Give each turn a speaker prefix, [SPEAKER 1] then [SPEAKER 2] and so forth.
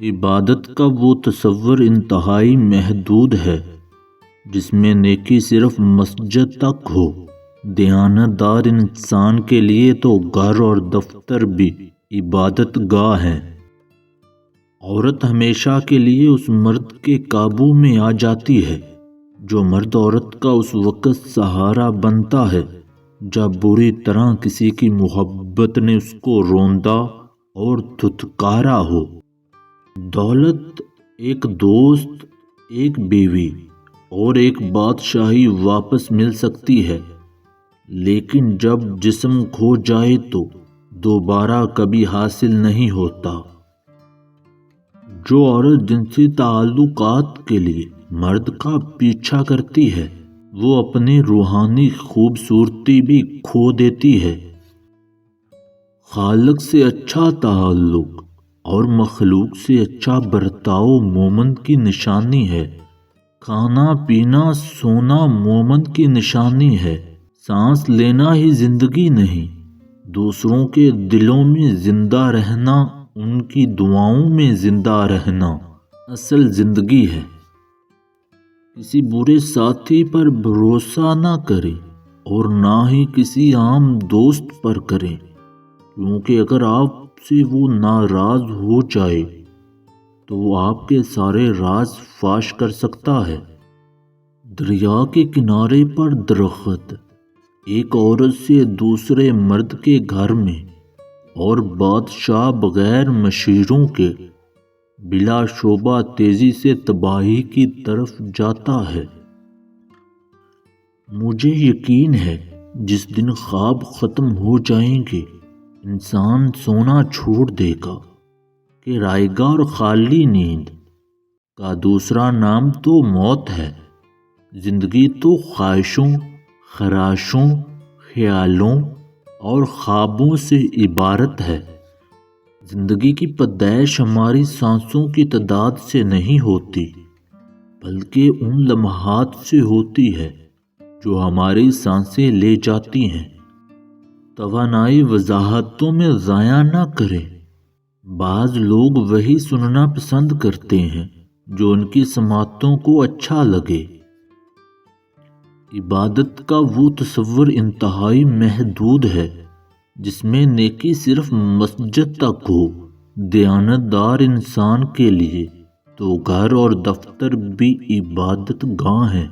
[SPEAKER 1] عبادت کا وہ تصور انتہائی محدود ہے جس میں نیکی صرف مسجد تک ہو۔ دیانت دار انسان کے لیے تو گھر اور دفتر بھی عبادت گاہ ہیں۔ عورت ہمیشہ کے لیے اس مرد کے قابو میں آ جاتی ہے جو مرد عورت کا اس وقت سہارا بنتا ہے جب بری طرح کسی کی محبت نے اس کو روندا اور دھتکارا ہو۔ دولت، ایک دوست، ایک بیوی اور ایک بادشاہی واپس مل سکتی ہے، لیکن جب جسم کھو جائے تو دوبارہ کبھی حاصل نہیں ہوتا۔ جو عورت جنسی تعلقات کے لیے مرد کا پیچھا کرتی ہے وہ اپنی روحانی خوبصورتی بھی کھو دیتی ہے۔ خالق سے اچھا تعلق اور مخلوق سے اچھا برتاؤ مومن کی نشانی ہے۔ کھانا پینا سونا مومن کی نشانی ہے۔ سانس لینا ہی زندگی نہیں، دوسروں کے دلوں میں زندہ رہنا، ان کی دعاؤں میں زندہ رہنا اصل زندگی ہے۔ کسی برے ساتھی پر بھروسہ نہ کریں اور نہ ہی کسی عام دوست پر کریں، کیونکہ اگر آپ سے وہ ناراض ہو جائے تو وہ آپ کے سارے راز فاش کر سکتا ہے۔ دریا کے کنارے پر درخت ایک عورت سے دوسرے مرد کے گھر میں اور بادشاہ بغیر مشیروں کے بلا شبہ تیزی سے تباہی کی طرف جاتا ہے۔ مجھے یقین ہے جس دن خواب ختم ہو جائیں گے انسان سونا چھوڑ دے گا کہ رائے گا اور خالی نیند کا دوسرا نام تو موت ہے۔ زندگی تو خواہشوں، خراشوں، خیالوں اور خوابوں سے عبارت ہے۔ زندگی کی پیدائش ہماری سانسوں کی تعداد سے نہیں ہوتی بلکہ ان لمحات سے ہوتی ہے جو ہماری سانسیں لے جاتی ہیں۔ توانائی وضاحتوں میں ضائع نہ کریں۔ بعض لوگ وہی سننا پسند کرتے ہیں جو ان کی سماعتوں کو اچھا لگے۔ عبادت کا وہ تصور انتہائی محدود ہے جس میں نیکی صرف مسجد تک ہو۔ دیانت دار انسان کے لیے تو گھر اور دفتر بھی عبادت گاہ ہیں۔